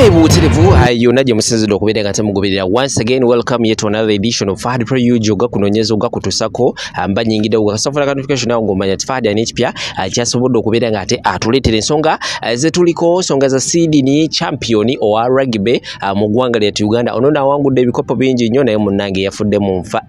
Kale butirivu ayona je musinzido okubeera nga temugoberera. Once again welcome yet to another edition of Fahad Pro Ujoga kunonyeza uga kutusako amba nyingide uga kasafuna notification awo ngomanya Fahad anipya kyasobodde okubeera nga ate atuletera ensonga zetuliko songa za Sydney champion owa rugby mu ggwanga lya Uganda onona wangudde ebikopo bingi nnyo naye munnange yafudde mu nfa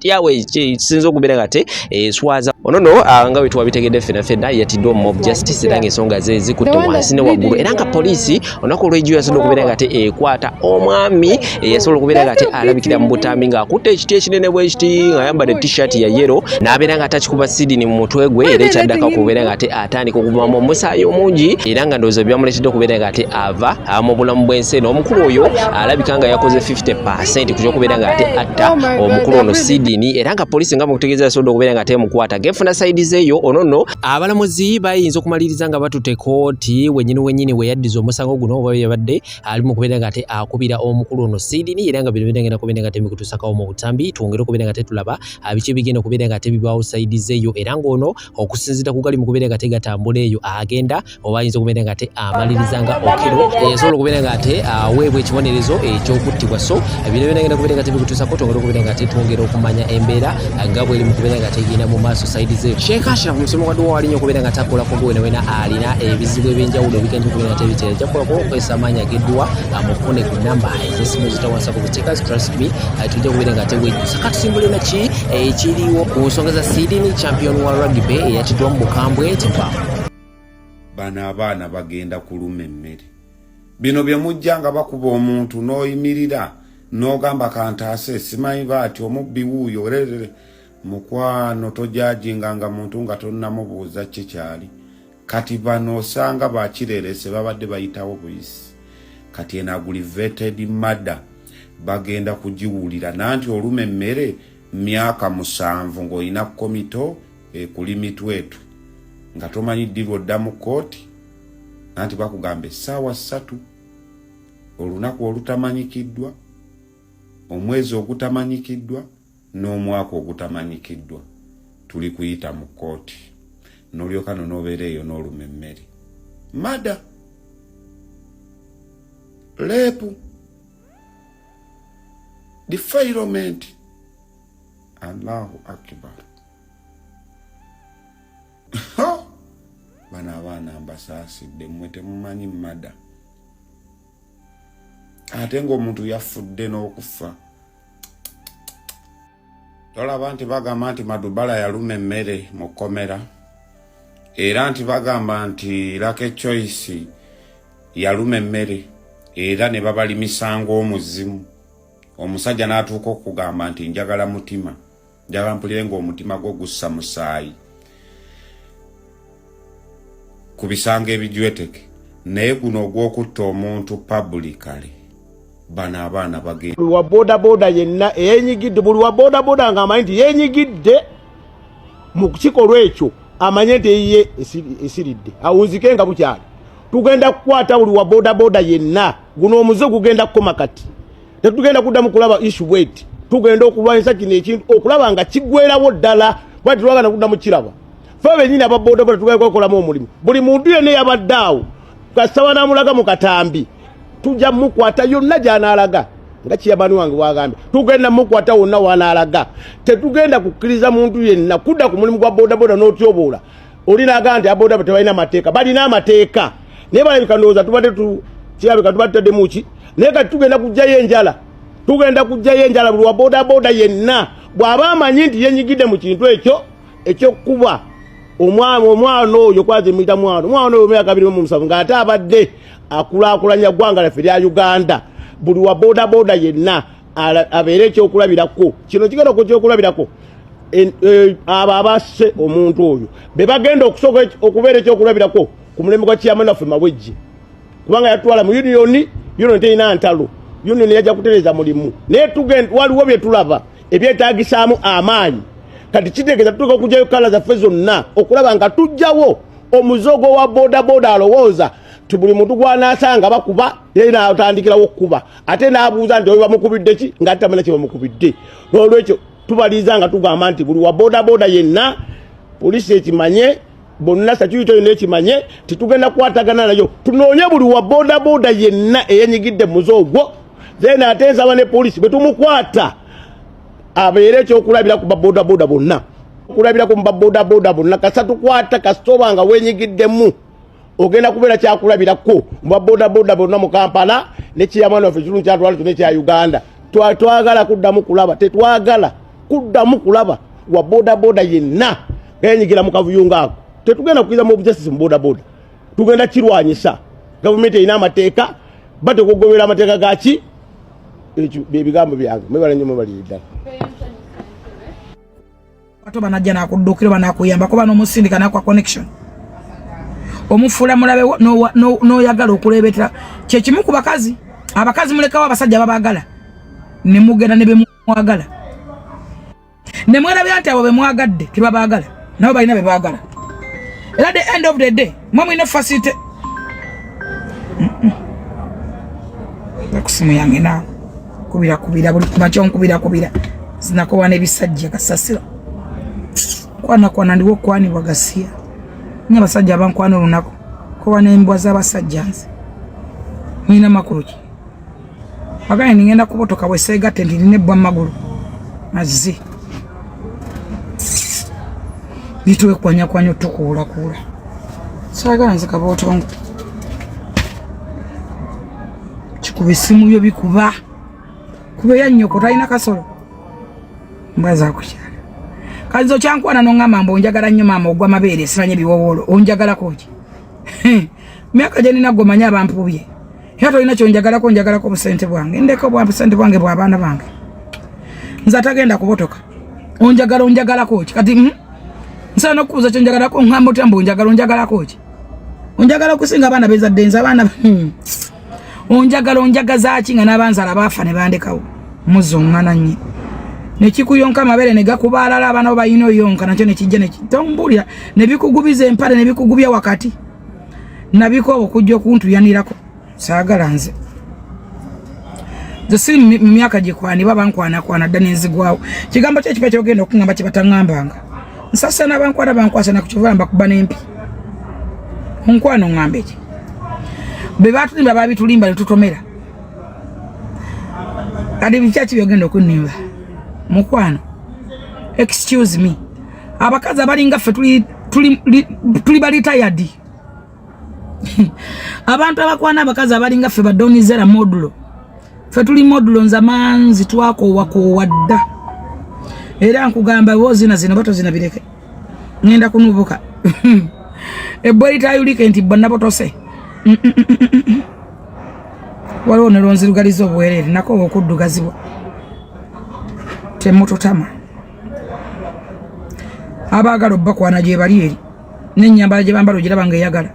yawe sinzo okubeera nga ate swaza onono nga wetu wabitegedde fena yatidde mob justice era ensonga ze zikutte wansi ne waggulu era nga poliisi onako olw'ejjo yasobola okubeera nga ate ekwata omwami yasobola okubeera nga ate alabikira mu butambi ng'akutte ekiti ekinene bwekiti ng'ayambadde t-shirt ya yellow n'abeera nga atakikuba Sydney mu mutwe gwe era ekyaddako okubeera nga ate atandika okuvumamu omusaayi omungi era nga ndowooza byamuleetedde okubeera nga ate ava mu bulamu bw'ensi eno. Omukulu oyo alabika nga yakoze 50% ku ky'okubeera nga ate atta omukulu ono Sydney era nga poliisi nga mukutegeeza yasobodde okubeera nga ate emukwata gefuna sayidi zeeyo onono abalamuzi bayinza okumaliriza nga batutte kooti wenyini weyaddiza omusango guno oba yabadde ali mu kubeera nga ate akubira omukulu ono Sydney era nga bino bigenda kubeera nga ate bikutusakawo mu butambi twongere okubeera nga ate tulaba biki bigenda okubeera nga ate bibaawo sayidi zeeyo era ng'ono okusinzira ku gali mu kubeera nga ate gatambula eyo agenda oba ayinza okubeera nga ate amaliriza nga okero eyasobola okubeera nga ate aweebwa ekibonerezo ekyokuttibwa so bino bigenda kubeera nga ate bikutusako twongere okubeera nga ate twongere okumanya embeera nga bweri mu kubeera nga ate egenda mu maaso sayidi zeeyo. Sheikh Ashraf musomo wadde walinyo okubeera nga takolako wena alina ebizibu ebyenjawulo ebigenda okubeera nga ate bitera jakolako okwesa amaanyi ageddwa amufune ku namba ez'essimu zitawasako ku checkers trust me tujja kubeera nga ate wejjusa katusimbule naki ekiriwo ku nsonga za Sydney champion wa rugby eyatiddwa mu bukambwe tempa bana abaana bagenda kuluma emmere bino bye mujja nga bakuba omuntu n'oyimirira n'ogamba kantaase simanyi baati omubbi wuuyo lerere mukwano tojajinga nga muntu nga tonnamubuuza kye kyali kati bano osanga bakirerese babadde bayitawo buyisi kati ena aggravated murder bagenda kugiwulira nanti oluma emmere myaka 7 ng'olina komito kuli mitwetu nga tomanyi ddirwa odda mu kooti nanti bakugambe essaawa 3 olunaku olutamanyikiddwa omwezi ogutamanyikiddwa n'omwaka ogutamanyikiddwa tuli kuyita mu kooti n'olyoka n'obeera eyo n'oluma emmere mada lepu defilement Allahu akbar bana abaana mbasaasidde mmwe temumanyi mada ate ng'omuntu yafudde n'okufa tolaba nti bagamba nti Madubala yaluma emmere mu kkomera era nti bagamba nti Lucky Choice yaluma emmere era ne babalimisa ng'omuzimu omusajja n'atuuka okugamba nti njagala mutima njagala mpulire ng'omutima gwo gussa musaayi ku bisanga ebijweteke naye guno ogw'okutta omuntu publicly bana abaana bagenda buli wa boda yenna eyenyigidde buli wa boda nga amanyi nti yenyigidde mu kikolwa ekyo amanye nti ye esiridde awunzike nga bukyali tugenda kukwata buli wa boda yenna guno omuze gugenda kukoma kati tetugenda kuddamu kulaba issue wait tugenda okulwanyisa kino ekintu okulaba nga kiggwerawo ddala bwati twagala kuddamu kiraba fe bennyini aba boda tugenda kukolamu omulimu buli muntu yenna yabadde awo kasaba namulaga mu katambi tujja mukwata yonna gy'anaalaga nga kiyabani wange bwagambye tugenda mukwata wonna w'anaalaga tetugenda kukkiriza muntu yenna kudda ku mulimu gwa boda n'otyoboola oli n'agamba nti aboda tebalina mateeka balina amateeka naye balabika ndowooza tubadde kirabika tubadde tuddemu ki naye kati tugenda kuggyayo enjala buli wa boda yenna bw'aba amanyi nti yenyigidde mu kintu ekyo ekyokuba omwana oyo kwazi mwita omwana oyo myaka 27 ng'ate abadde akulaakulanya ggwanga lyaffe lya Uganda buli wa boda yenna abeere ekyokulabirako kino kigenda okukyokulabirako abo abasse omuntu oyo be bagenda okusooka okubeera ekyokulabirako ku mulembe gwa chairman waffe Mabwejje kubanga yatwala mu union terina ntalo union yajja kutereeza mulimu naye waliwo bye tulaba ebyetaagisaamu amaanyi kati kitegeeza tutuuka okugyayo kala zaffe zonna okulaba nga tujjawo omuzogo wa boda alowooza ti buli muntu gw'anaasanga bakuba ye n'atandikirawo okukuba ate n'abuuza nti oyo bamukubidde ki nga tatamanya kye bamukubidde n'olwekyo tubaliza nga tugamba nti buli wa boda yenna poliisi ekimanye bonna statuto nekimanye titugenda kwatagana nayo tunoonye buli wa boda boda yenna eyenyigidde muzoogwo then atenza bane police betumukwata abeere ekyokulabira ku baboda boda bonna kulabira ku baboda boda bonna kasatu kwata kastoba nga wenyigiddemu ogenda kubeera kyakulabirako baboda boda bonna mu Kampala ne kiyamano fe kirungi kyatwala tune kya Uganda twagala kuddamu kulaba tetwagala kuddamu kulaba wa boda boda yenna yenyigira mu kavuyunga ako tetugenda kukiza mu justice mu boda boda tugenda kirwanyisa government ina amateeka bate kugobera amateeka gaki ekyo bigambo byange mwebale nnyo mwebale ddala bato banajja nakuddukira banakuyamba kuba n'omusindika nakwa connection omufula mulabe no yagala okulebetera kyekimu ku bakazi abakazi mulekawo abasajja babagala ne mugenda ne bemwagala ne mwerabira nti abo bemwagadde tebabagala nabo balina bebagala era the end of the day mwe mwine facility bakusimu yange nawe kubira buli kumacho nkubira zinakowa n'ebisajja kasasira kwana ndiwo kwani wagasia nya basajja abankwana lunako ko n'embwa z'abasajja nze nina makuruki agane ningenda kubotoka bwesega tendi nebwa magulu azzi bitwe kwanya tukula sagala nze kabotongo chikubisimu yo bikuba kube yanyoko talina kasolo mbaza kukyala kazo kyankwana nongamba mbo njagala nnyo mama ogwa mabere siranye biwowolo onjagala koji myaka je nina gomanya bampubye yato ina kyo njagala ko busente bwange ndeko bwa busente bwange bwa bana bange nza tagenda kubotoka onjagala koji kati nsana okuza kyo njagala ko ngambo tambo onjagala koji onjagala kusinga abana beza denza abana onjagaza kinga nabanzala bafa ne bandekawo muzongana nyi nekikuyonka mabere ne gakubalala abana bayino yonka nakyo nekijja nekitombulira nebikugubiza empale nebikugubya wakati nabiko okujja kuntu yanirako saagala nze zesi myaka gikwani babankwana dda nenzigwawo kigambo kye kipa kyogenda okungamba kibatangambanga nsasana bankwasa nakukyovamba kuba nempi onkwano ngambe ki bebatulimba babitulimba netutomera kadi bikyaki byogenda okunimba mukwano excuse me abakazi abalinga ffe tuli bali tired abantu abakwana abakazi abalinga ffe badonizera modulo ffe tuli modulo nzamanzi twako wadda era nkugamba bozina zino bato zina bireke ngenda kunubuka eboli tayulike nti bonna botose waliwo ne lonzirugaliza obwerere nako okuddugazibwa temutotama abagala obbakwana gye bali eri n'ennyambala gye bambala ogiraba ng'eyagala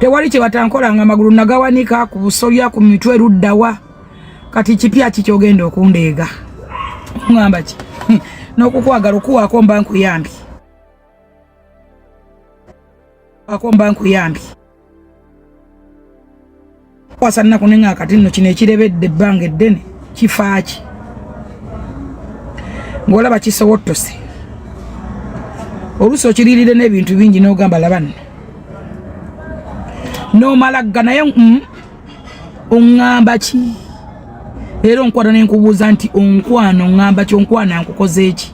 tewali kye batankolanga amagulu nagawanika ku busolya ku mitwe luddawa kati kipya kikyogenda okundeega ngamba ki n'okukwagala okuwaako mba nkuyambi wasanna kunenga kati nno kino ekirebedde ebbanga eddene kifaaki ng'olaba kisowottose oluusi okiriirire n'ebintu bingi n'ogamba labanno n'omalagga naye oŋŋamba ki era onkwana nenkubuuza nti onkwana oŋŋamba ki onkwana nkukoze eki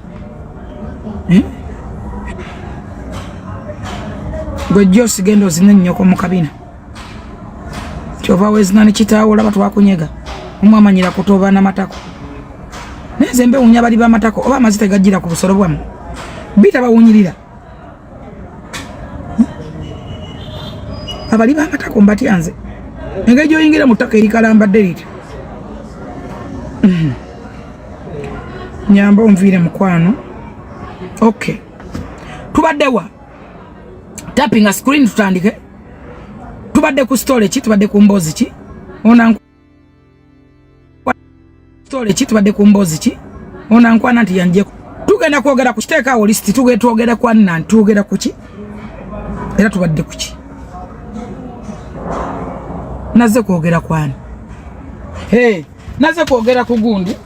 gwejja osigenda ozina ennyoko mu kabina kyova wezina ne kitaawo olaba twakunyega omwamanyira kutoba n'amatako neze mbewunya bali b'amatako oba amazzi tegajjira ku busolo bwamu bita bawunyirira abali b'amatako mbatyanze engeri gy'oyingira mu ttaka erikalambadde liti nyamba onviire mukwano okay tubaddewa tapping a screen tutandike tubadde ku story ki tubadde ku mbozi ki tubadde ku mbozi ki ona nkwana nti yanje tugenda kwogera ku kiteekaawo listi twogera kwa nna ntugera ku ki era tubadde ku ki naze kwogera kwani naze kwogera ku gundi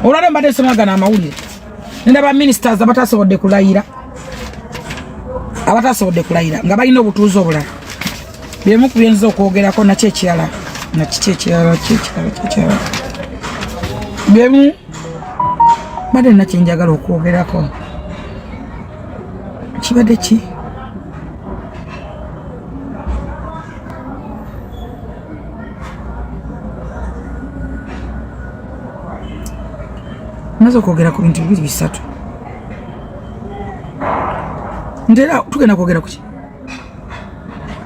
olwaleo mbadde nsomagana amawulire ndaba ministers abatasobodde kulayira nga balina obutuuzi obulala byemu ku byenza okwogerako nakyo ekirala byemu badde nakyenjagala okwogerako kibadde ki maze okwogera ku bintu bibiri bisatu ndera tugenda kwogera kuki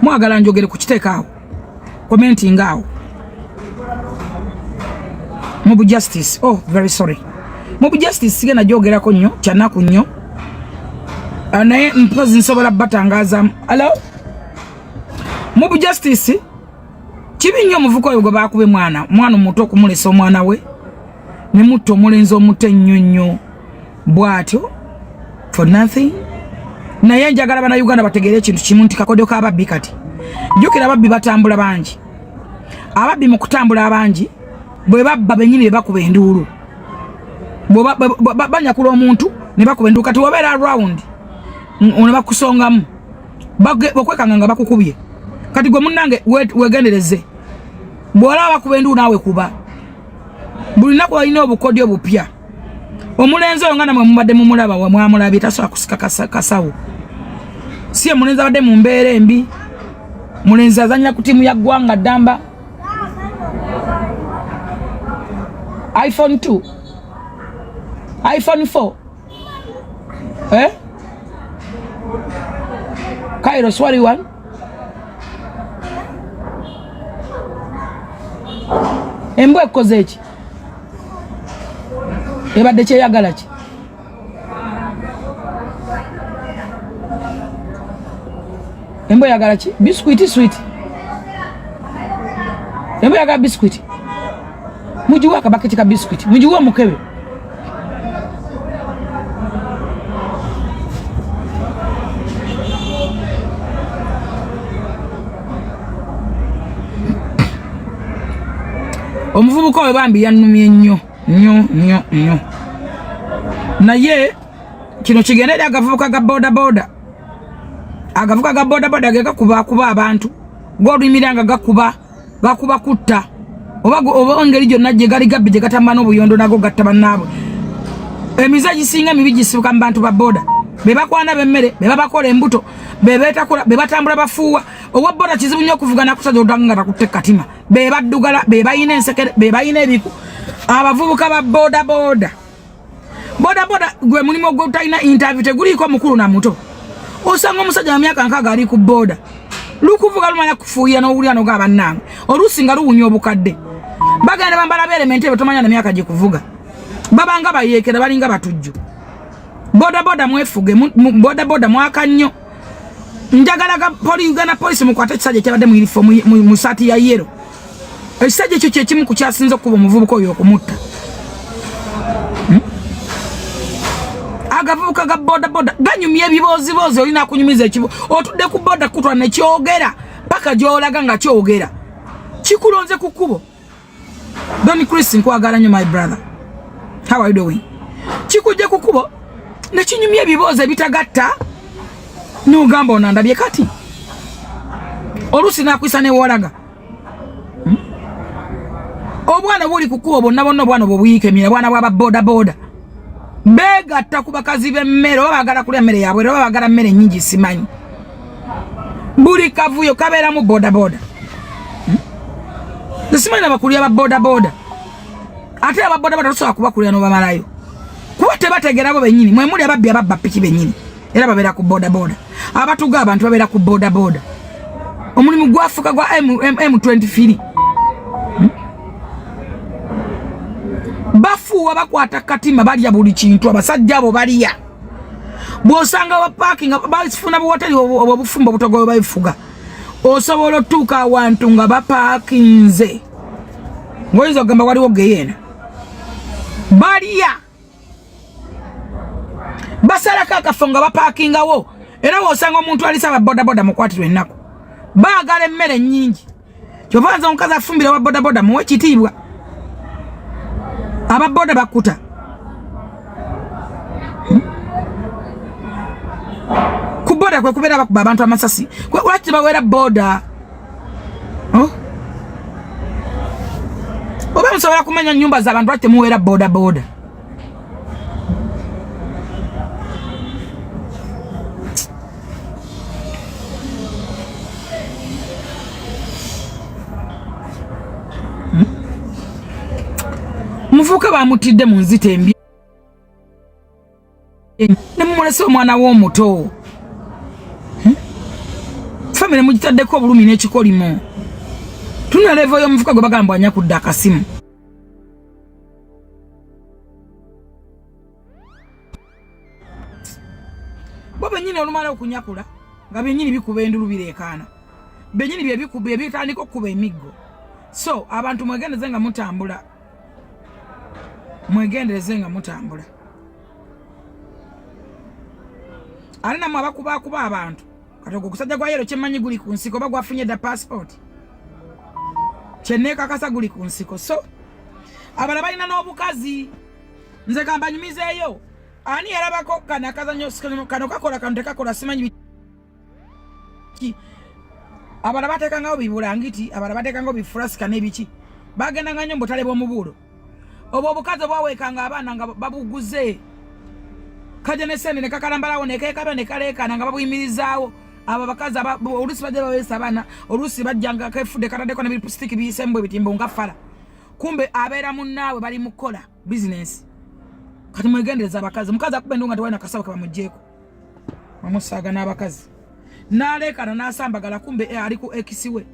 mwagala njogere ku kiteeka awo commenting awo Mobu Justice very sorry Mobu Justice sigenda jogerako nnyo kyanaku nnyo naye mpozi nsobola batangaza hello Mobu Justice kibi nnyo omuvuko oyo gwe baakube mwana omuto okumulesa omwana we ne mutto omulenzi omute nnyo bwatyo for nothing naye njagala bana Uganda bategeere ekintu kimu nti kakodyo k'ababbi kati jjukira ababbi batambula bangi ababbi mu kutambula abangi bwe babba bennyini be bakuba enduulu banyakula omuntu ne bakuba enduulu kati wabeera around ne bakusongamu bakwekanga nga bakukubye kati gwe munnange wegendereze bw'olaba bakuba enduulu naawe kuba buli nnaku balina obukodyo obupya omulenzi oyo nga namwe mubadde mumulaba wamwamulabye tasobola kusika kasawo si omulenzi abadde mu mbeera embi mulenzi azannya ku ttiimu ya ggwanga ddamba iPhone 2 iPhone 4 Kairos what do you want? Embwa ekoze eki ebadde kyeyagala ki embwa yagala ki biscuit sweet embwa yagala biscuit mujiwa akabaketi ka biscuit mujiwa mukebe omuvubuka we bambi yannumye nnyo naye kino kigendera agavubuka ga boda gekakuba abantu golwimiranga gakuba kutta oba engeri gyonna gye gali gabbi gye gatamba n'obuyondo nago gatta bannaabwe emize gisinga mibi gisibuka mu bantu ba boda be bakwana b'emmere be babakola embuto be beetakula be batambula bafuuwa owa boda kizibu nnyo okuvuga nakusajja odanga nga takutte katima be baddugala be bayina ensekere be bayina ebiku abavubuka ba boda gwe mulimu ogwotalina interview teguliiko mukulu na muto osanga omusajja wa myaka nkaaga ali ku boda lukuvuga lumanya kufuuyira n'owulira n'oga bannange oluusi nga luwunya obukadde bagenda bambala beeremente betomanya na myaka gye kuvuga babanga bayeekera balinga batujju boda mwefuge boda mwaka nnyo njagala Uganda police mukwate ekisajja ekyabadde mu uniform mu saati ya yero ekisajja ekyo kyekimu ku kyasinze okuba omuvubuka oyo okumutta agavubuka ga boda ganyumya ebiboozibozi olina akunyumiza ekibo otudde ku boda kutwa nekyogera paka gyolaga nga kyogera kikulonze ku kkubo Donny Chris nkwagala nnyo my brother how are you doing kikujje ku kkubo nekinyumya ebiboozi ebitagatta n'ogamba onandabye kati oluusi nakwisa newolaga obwana buli ku kkubo bonna obwana obwo buyiika emira bwana bwaba boda begatta ku bakazi b'emmere oba bagala kulya mmere yaabwe oba bagala mmere nnyingi simanyi buli kavuyo kabeeramu boda simanyi nabakulya ba boda ate ababoda tosobola kubakulya n'obamalayo kuba tebategeera bo bennyini mwe muli ababbi ababba piki bennyini era babeera ku boda abatuga abantu babeera ku boda omulimu gwafuka gwa M23 bafuwa bakwata katima balya buli kintu abasajja abo balya bw'osanga wa parking basifuna buwoteri obufumbo butogowe babifuga osobola otuuka awantu nga bapakinze ngoyinza okugamba waliwo geyeena balya basalako akafo nga bapakingawo era bw'osanga omuntu alisa ababodaboda mukwatirwa ennaku baagala emmere nnyingi kyova nze omukazi afumbira wa bodaboda muwe ekitiibwa ababoda bakuta Boda kwe kubera bakuba abantu amasasi. Kwe lwaki bawera boda? Oh? Oba musobola kumanya nyumba z'abantu lwaki muwera boda. Mufuka bamutidde mu nzita embi. Nemumulese omwana w'omuto. Famire mugitaddeko obulumi n'ekikolimo. Tuna level y'omufuka gwe bagamba anya kudda akasimu. Bo bennyini olumala okunyakula nga bennyini bikuba endulu bireekaana. Bennyini bye bikuba ebitandika okukuba emiggo. So abantu mwegendeze nga mutambula. Mwegendereze nga mutambula. Alina mwa bakuba abantu. Katogo kusajja gwa yero kyemanyi guli ku nsiko bagwa afunye da passport. Cheneka kasa guli ku nsiko. So abala balina n'obukazi. Nze kamba nyumizeeyo. Ani yarabako kana kazanyo kano kakola kano tekakola simanyi ki. Abala bateka ngao bibulangiti, abala bateka ngao bifurasika n'ebiki. Bagenda nga nyombo talebo mubulo. Obo obukazi bwawekanga abaana nga babuguze. Kaje nesene ne kakalambalawo ne kekaba ne kalekana nga babuyimirizaawo. Aba bakazi olusi bajja bawesa abana olusi bajjanga kefude katadeko ne bipustiki bisembwe bitimbo ngafala. Kumbe abeera munnawe bali mukola business. Kati mwegendereza abakazi mukazi akubenda nga tewalina kasawo kabamujjeeko. Bamusaaga n'abakazi. N'alekana n'asambagala kumbe ali ku ekisiwe.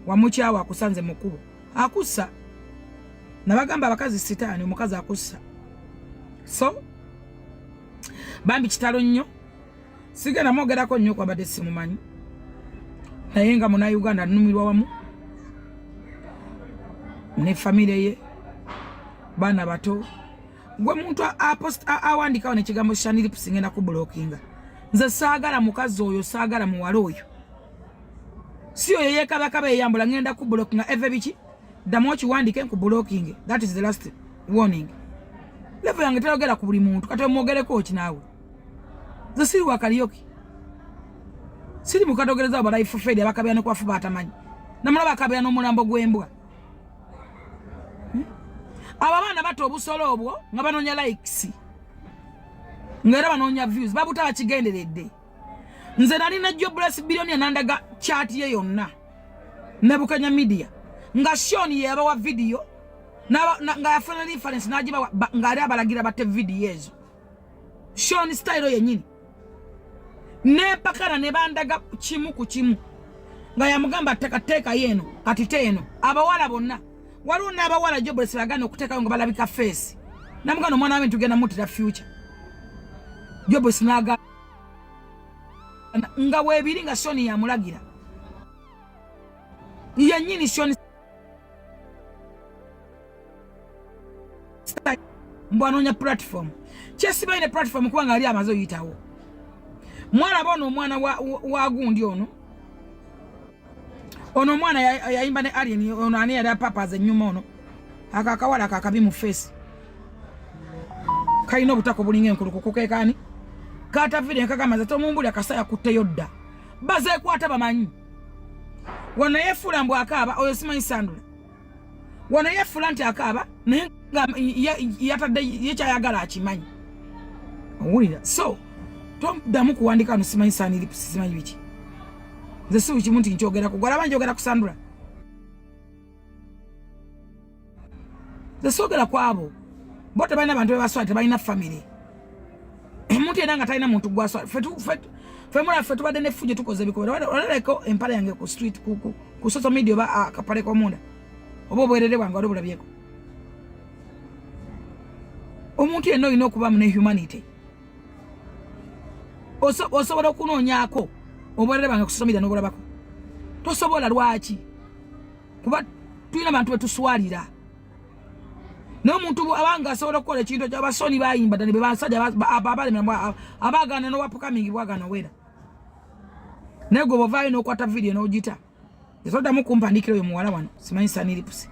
Wamukyawa akusanze mu kkubo. Akussa. Nabagamba abakazi sitaani omukazi akussa. So bambi kitalo nnyo. Sigenda mwogerako nnyo kwabadde simumanyi. Naye nga muna Uganda nnumirwa wamu. Ne famire ye. Bana bato. Gwe muntu awandikawo n'ekigambo Shanilips ngenda ku blockinga. Nze saagala mukazi oyo saagala muwala oyo. Si oyo yeekabakaba eyambula ngenda ku blockinga eve biki. Ddamu okiwandike ku blocking. That is the last warning. Level yange tayogera ku buli muntu kati omwogereko ki naawe. Nze siri wa karaoke. Siri mukatogereza aba life fade abakabya ne kwafuba atamanyi. Namulaba akabya n'omulambo gw'embwa. Aba bana bato obusolo obwo nga banonya likes. Ngera banonya views babuta bakigenderedde. Nze nali na jobless billionaire nandaga chat ye yonna. Nebukanya media. Nga Shoni ye abawa video nga yafuna reference najiba nga ali abalagira bate video ezo. Shoni style yenyini. Ne pakana ne bandaga kimu ku kimu. Nga yamugamba teka yeno kati teno abawala bonna. Waliwo n'abawala jobless bagana okutekayo nga balabika face. Namugano mwana wange tugenda mutira future. Jobless naga nga webiri nga Shoni yamulagira. Yenyini Shoni mbwanonya platform. Chesiba ine platform kuba nga ali amazo yitawo. Mwana bono omwana wa gundi ono. Ono mwana yaimba ne alien ono ani yada papa ze nyuma ono. Akakawala akakabi mu face. Kaino butako bulinge nkuluko kokekani. Kata video nkagamaza to mumbuli akasaya kuteyodda. Baze kwata bamanyi. Wana yefula mbu akaba oyo simanyi sandula. Wana yefula nti akaba ne yatadde yekyayagala akimanyi. Owulira. So tom damu kuwandika no simanyi Shanilips simanyi biki. Nze si biki muntu nkyogera ku gwala banjogera ku Sandra. Nze sogera kwabo. Bote balina bantu bebaswala tebalina family. Muntu yenanga talina muntu gwaswala. Fetu badde ne fuje tukoze bikobera. Oleko empala yange ku street ku social media ba akapale ko munda. Obo bwerere bwange wali bulabyeko. Omuntu yenno ino okuba mu humanity. Osobola okunoonyako obwerere bwange ku social media n'obulabako. Tosobola lwaki? Kuba tulina bantu betuswalira. N'omuntu abanga asobola okukola ekintu ky'abasoni bayimba ddala be basajja abaagana n'owapukamingi bwagana wera. Naye gwe bovaayo n'okwata video n'ogita. Tesoddamu kumpandikira oyo muwala wano simanyi Shanilips.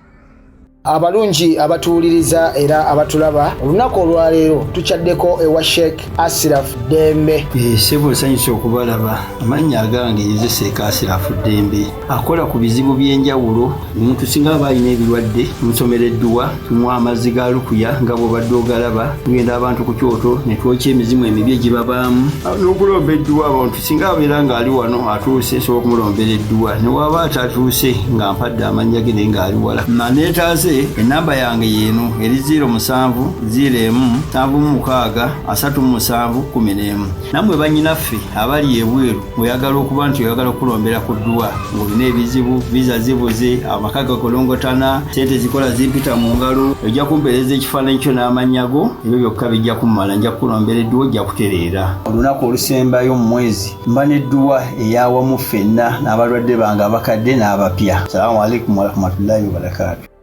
Abalungi abatuuliriza era abatulaba olunaku olwaleero tukyaddeko ewa Sheikh Ashraf Dembe. Sebo nsanyusa okubalaba. Amannya agange nze Sheikh Ashraf Dembe. Akola ku bizibu by'enjawulo. Omuntu singa aba alina ebirwadde musomereddwa tumuwa amazzi ga lukuya nga bw'obadde ogalaba. Tugenda abantu ku kyoto ne twokya emizimu emibi egibabaamu. N'okulomba edduwa abantu singa abeera ng'ali wano atuuse sobola okumulombera edduwa. Ne waba atatuuse nga mpadde amannya ge naye ng'ali wala. Neetaase enamba yange yeeno eri 07 01 76 37 11. Nammwe bannyinaffe abali ebweru oyagala okuba nti oyagala okulombera ku dduwa ng'olina ebizibu viza zibuze amaka gakolongotana sente zikola zimpita mu ngalo ojja kumpeereza ekifaananyi kyo n'amannya go ebyo byokka bijja kummala nja kukulombera edduwa ojja kutereera. Olunaku olusembayo mu mwezi mba n'edduwa eyawamu ffenna n'abalwadde bange abakadde n'abapya. Salaamu alaikum warahmatullahi wabarakatuh.